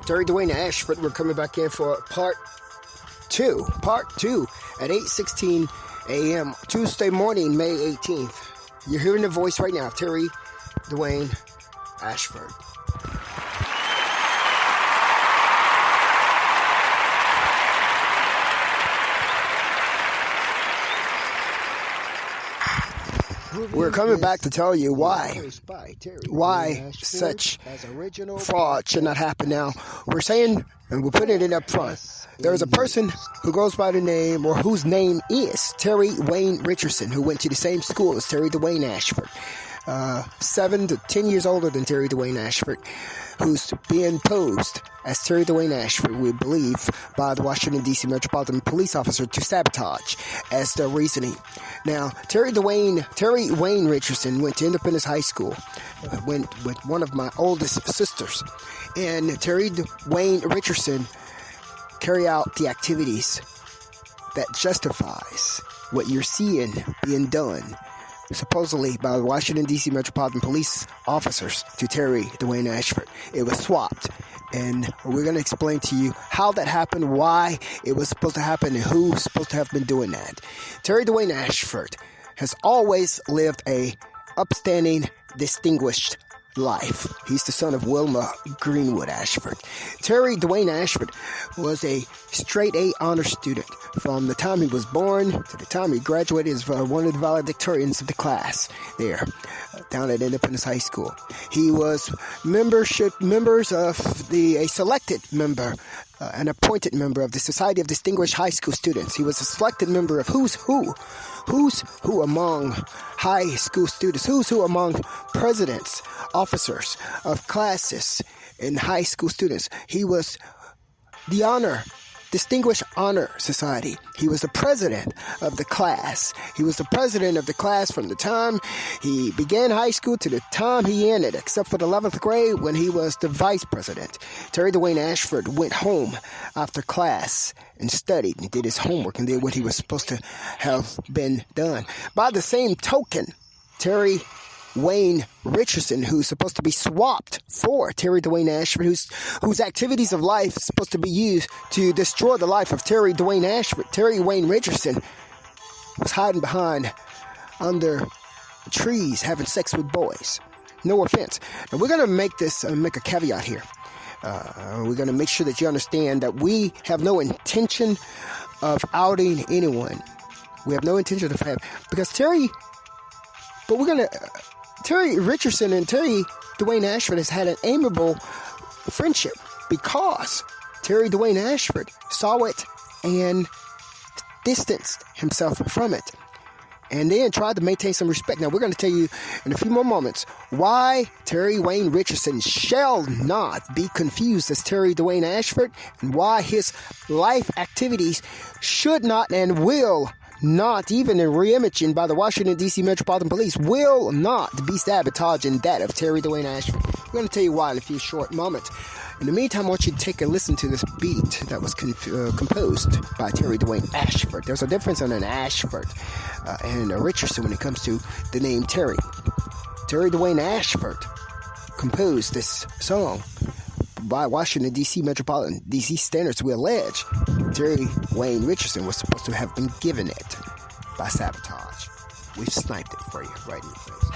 Terry-Dwayne-Ashford. We're coming back in for part two at 8:16 a.m. Tuesday morning, May 18th. You're hearing the voice right now, Terry-Dwayne-Ashford. We're coming back to tell you why such fraud should not happen. Now, we're saying, and we're putting it up front, there is a person who goes by the name, or whose name is Terry Wayne Richardson, who went to the same school as Terry-Dwayne-Ashford, 7 to 10 years older than Terry-Dwayne-Ashford, who's being posed as Terry-Dwayne-Ashford, we believe, by the Washington, D.C. Metropolitan Police officer to sabotage as the reasoning. Now, Terry Wayne Richardson went to Independence High School, went with one of my oldest sisters, and Terry Wayne Richardson carry out the activities that justifies what you're seeing being done, supposedly by the Washington, D.C. Metropolitan Police officers to Terry-Dwayne-Ashford. It was swapped, and we're going to explain to you how that happened, why it was supposed to happen, and who's supposed to have been doing that. Terry-Dwayne-Ashford has always lived a upstanding, distinguished life. He's the son of Wilma Greenwood Ashford. Terry-Dwayne-Ashford was a straight A honor student from the time he was born to the time he graduated as one of the valedictorians of the class there down at Independence High School. He was a selected member, an appointed member of the Society of Distinguished High School Students. He was a selected member of who's who among high school students, who's who among presidents, officers of classes and high school students. He was the Distinguished Honor Society. He was the president of the class. He was the president of the class from the time he began high school to the time he ended, except for the 11th grade when he was the vice president. Terry-Dwayne-Ashford went home after class and studied and did his homework and did what he was supposed to have been done. By the same token, Terry Wayne Richardson, who's supposed to be swapped for Terry-Dwayne-Ashford, whose activities of life is supposed to be used to destroy the life of Terry-Dwayne-Ashford. Terry Wayne Richardson was hiding behind under trees having sex with boys. No offense. Now, we're going to make a caveat here. We're going to make sure that you understand that we have no intention of outing anyone. We have no intention of having, because Terry Richardson and Terry-Dwayne-Ashford has had an amiable friendship because Terry-Dwayne-Ashford saw it and distanced himself from it, and then tried to maintain some respect. Now, we're going to tell you in a few more moments why Terry Wayne Richardson shall not be confused as Terry-Dwayne-Ashford, and why his life activities should not and will not, even in re-imaging by the Washington, D.C. Metropolitan Police, will not be sabotaging that of Terry-Dwayne-Ashford. We're going to tell you why in a few short moments. In the meantime, I want you to take a listen to this beat that was composed by Terry-Dwayne-Ashford. There's a difference in an Ashford and a Richardson when it comes to the name Terry. Terry-Dwayne-Ashford composed this song by Washington, D.C. Metropolitan D.C. standards. We allege Terry Wayne Richardson was supposed to have been given it by sabotage. We've sniped it for you right in the face.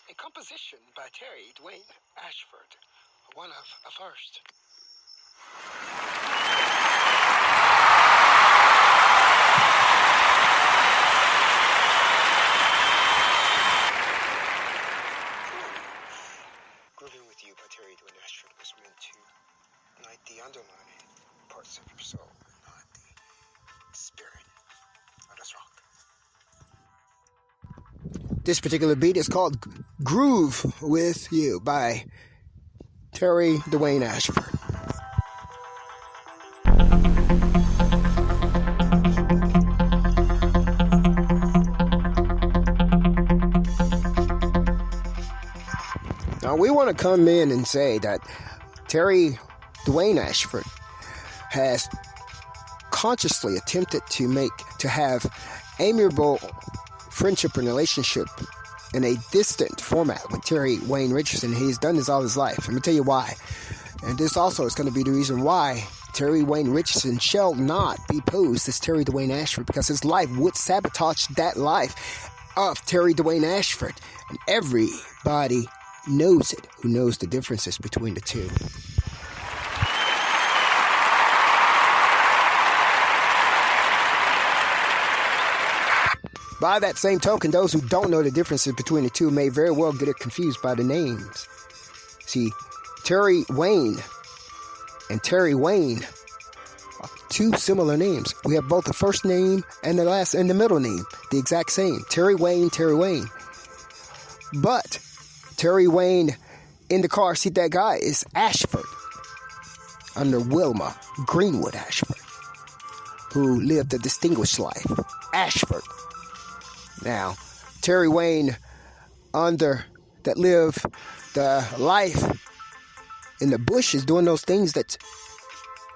A composition by Terry-Dwayne-Ashford, one of a first. Grooving with You by Terry-Dwayne-Ashford was meant to ignite the underlying parts of your soul, not the spirit. Let us rock. This particular beat is called Groove With You by Terry-Dwayne-Ashford. Now, we want to come in and say that Terry-Dwayne-Ashford has consciously attempted to have amiable friendship and relationship in a distant format with Terry-Wayne Richardson. He's done this all his life. Let me tell you why. And this also is going to be the reason why Terry-Wayne Richardson shall not be posed as Terry-Dwayne-Ashford, because his life would sabotage that life of Terry-Dwayne-Ashford. And everybody knows it who knows the differences between the two. By that same token, those who don't know the differences between the two may very well get it confused by the names. See, Terry Wayne and Terry Wayne are two similar names. We have both the first name and the last and the middle name, the exact same. Terry Wayne, Terry Wayne. But Terry Wayne Indacarseat, that guy, is Ashford, under Wilma Greenwood Ashford, who lived a distinguished life. Ashford. Now, Terry Wayne, that lived the life in the bushes, doing those things that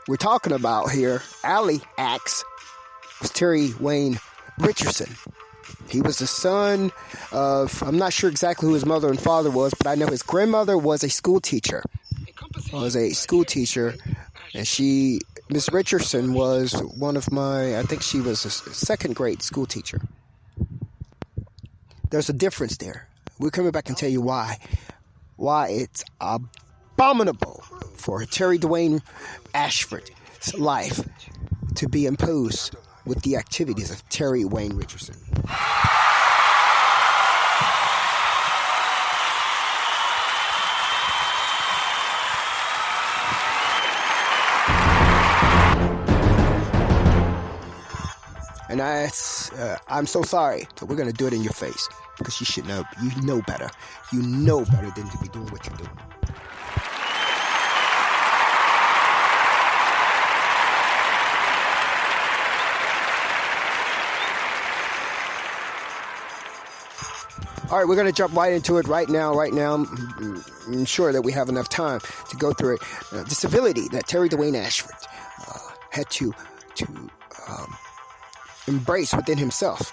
we're talking about here, alley acts, was Terry Wayne Richardson. He was the son of, I'm not sure exactly who his mother and father was, but I know his grandmother was a school teacher. And Miss Richardson was one of I think she was a second grade school teacher. There's a difference there. We're coming back and tell you why it's abominable for Terry-Dwayne-Ashford's life to be imposed with the activities of Terry-Wayne Richardson. And I'm so sorry, but we're going to do it in your face, because you should know. You know better. You know better than to be doing what you're doing. All right, we're going to jump right into it right now. I'm sure that we have enough time to go through it. The civility that Terry-Dwayne-Ashford had to embrace within himself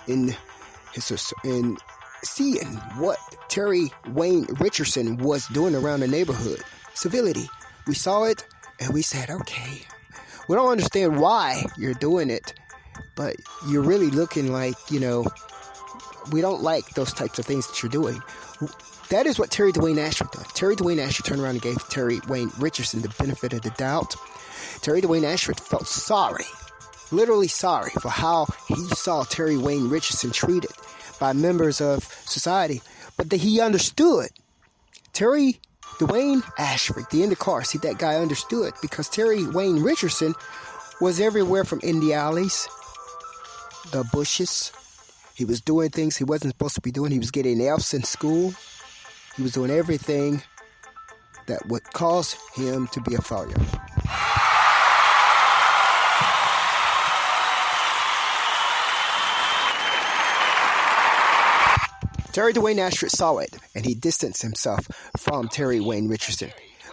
in seeing what Terry-Wayne Richardson was doing around the neighborhood. Civility. We saw it and we said, okay, we don't understand why you're doing it, but you're really looking like, we don't like those types of things that you're doing. That is what Terry-Dwayne-Ashford did. Terry-Dwayne-Ashford turned around and gave Terry-Wayne Richardson the benefit of the doubt. Terry-Dwayne-Ashford felt sorry, literally sorry, for how he saw Terry-Wayne Richardson treated by members of society. But that he understood. Terry-Dwayne-Ashford, the Indacarseat, that guy understood, because Terry-Wayne Richardson was everywhere from in the alleys, the bushes. He was doing things he wasn't supposed to be doing. He was getting F's in school. He was doing everything that would cause him to be a failure. Terry-Dwayne-Ashford saw it, and he distanced himself from Terry-Wayne Richardson.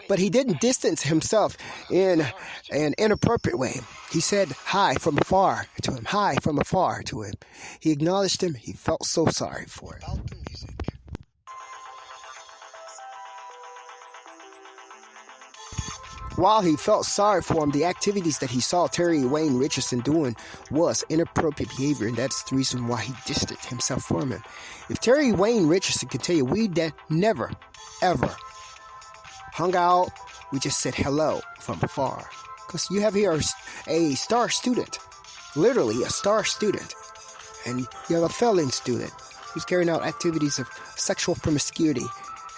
But he didn't distance himself in an inappropriate way. He said hi from afar to him, hi from afar to him. He acknowledged him. He felt so sorry for it. While he felt sorry for him, the activities that he saw Terry-Wayne Richardson doing was inappropriate behavior, and that's the reason why he distanced himself from him. If Terry-Wayne Richardson could tell you, we never, ever hung out, we just said hello from afar. Because you have here a star student, literally a star student, and you have a failing student who's carrying out activities of sexual promiscuity,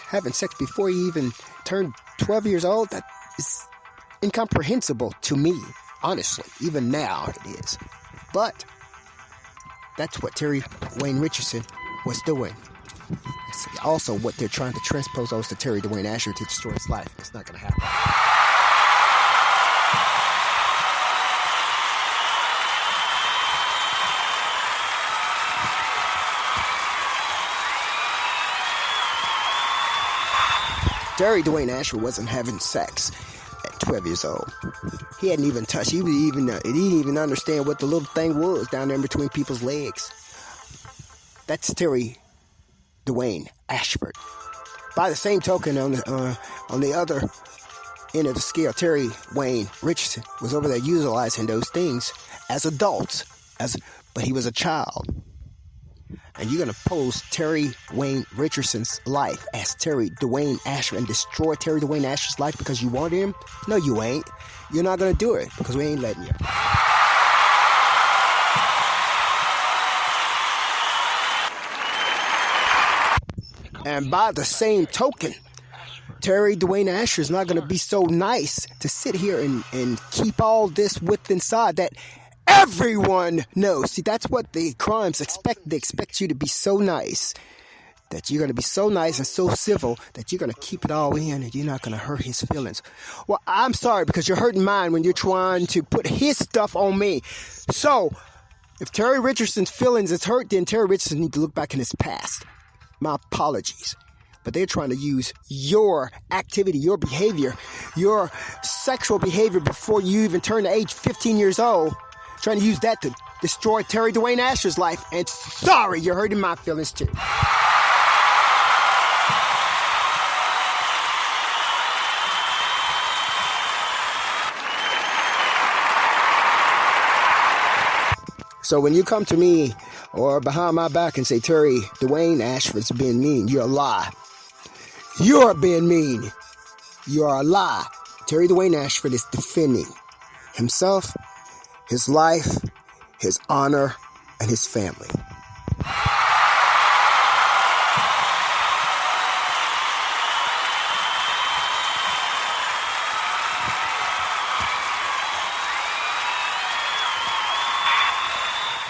having sex before he even turned 12 years old. That is incomprehensible to me, honestly. Even now it is. But that's what Terry-Wayne Richardson was doing. It's also what they're trying to transpose those to Terry-Dwayne-Ashford to destroy his life. It's not going to happen. Terry-Dwayne-Ashford wasn't having sex at 12 years old. He hadn't even touched. He didn't even understand what the little thing was down there in between people's legs. That's Terry-Dwayne-Ashford. By the same token, on the other end of the scale, Terry-Wayne Richardson was over there utilizing those things as adults, but he was a child. And you're going to pose Terry-Wayne Richardson's life as Terry-Dwayne-Ashford and destroy Terry-Dwayne-Ashford's life because you want him? No, you ain't. You're not going to do it because we ain't letting you. And by the same token, Terry-Dwayne-Ashford is not going to be so nice to sit here and keep all this with inside that everyone knows. See, that's what the crimes expect. They expect you to be so nice, that you're going to be so nice and so civil that you're going to keep it all in and you're not going to hurt his feelings. Well, I'm sorry because you're hurting mine when you're trying to put his stuff on me. So, if Terry Richardson's feelings is hurt, then Terry Richardson needs to look back in his past. My apologies. But they're trying to use your activity, your behavior, your sexual behavior before you even turn to age 15 years old, trying to use that to destroy Terry-Dwayne-Ashford's life. And sorry, you're hurting my feelings too. So when you come to me or behind my back and say Terry-Dwayne-Ashford's being mean, you're a lie. You're being mean. You are a lie. Terry-Dwayne-Ashford is defending himself, his life, his honor, and his family.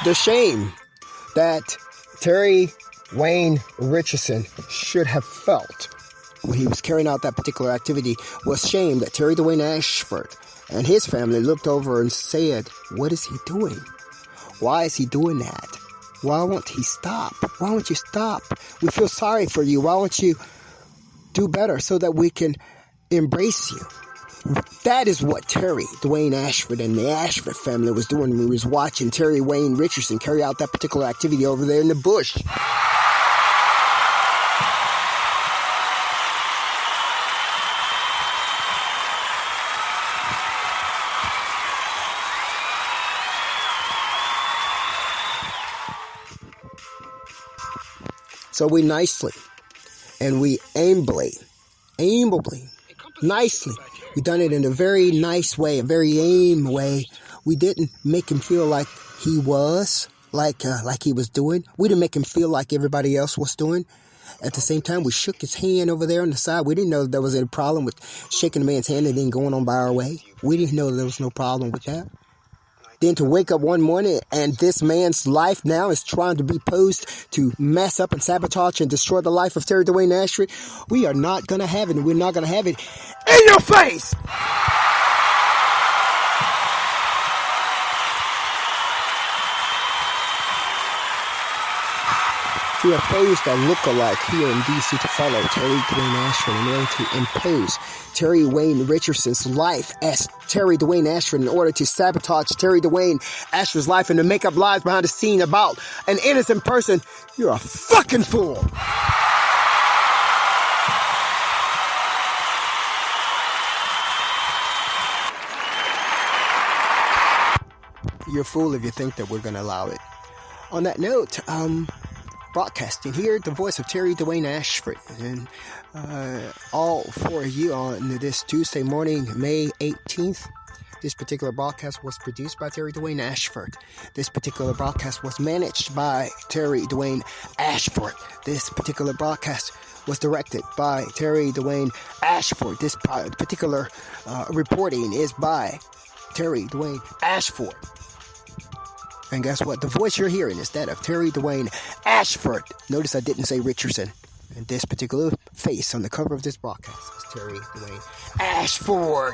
The shame that Terry-Wayne Richardson should have felt when he was carrying out that particular activity was shame that Terry-Dwayne-Ashford and his family looked over and said, what is he doing? Why is he doing that? Why won't he stop? Why won't you stop? We feel sorry for you. Why won't you do better so that we can embrace you? That is what Terry-Dwayne-Ashford and the Ashford family was doing when we was watching Terry-Wayne Richardson carry out that particular activity over there in the bush. So we nicely and we amiably, nicely, we done it in a very nice way, a very aim way. We didn't make him feel like he was, like he was doing. We didn't make him feel like everybody else was doing. At the same time, we shook his hand over there on the side. We didn't know there was any problem with shaking the man's hand and then going on by our way. We didn't know there was no problem with that. Then to wake up one morning and this man's life now is trying to be posed to mess up and sabotage and destroy the life of Terry-Dwayne-Ashford. We are not going to have it. And we're not going to have it in your face. To oppose the look-alike here in D.C. to follow Terry-Dwayne-Ashford in order to impose Terry-Wayne Richardson's life as Terry-Dwayne-Ashford in order to sabotage Terry-Dwayne-Ashford's life and to make up lies behind the scene about an innocent person, you're a fucking fool. You're a fool if you think that we're going to allow it. On that note, broadcasting here, the voice of Terry-Dwayne-Ashford, and all for you on this Tuesday morning, May 18th. This particular broadcast was produced by Terry-Dwayne-Ashford. This particular broadcast was managed by Terry-Dwayne-Ashford. This particular broadcast was directed by Terry-Dwayne-Ashford. This particular reporting is by Terry-Dwayne-Ashford. And guess what? The voice you're hearing is that of Terry-Dwayne-Ashford. Notice I didn't say Richardson. And this particular face on the cover of this broadcast is Terry-Dwayne-Ashford.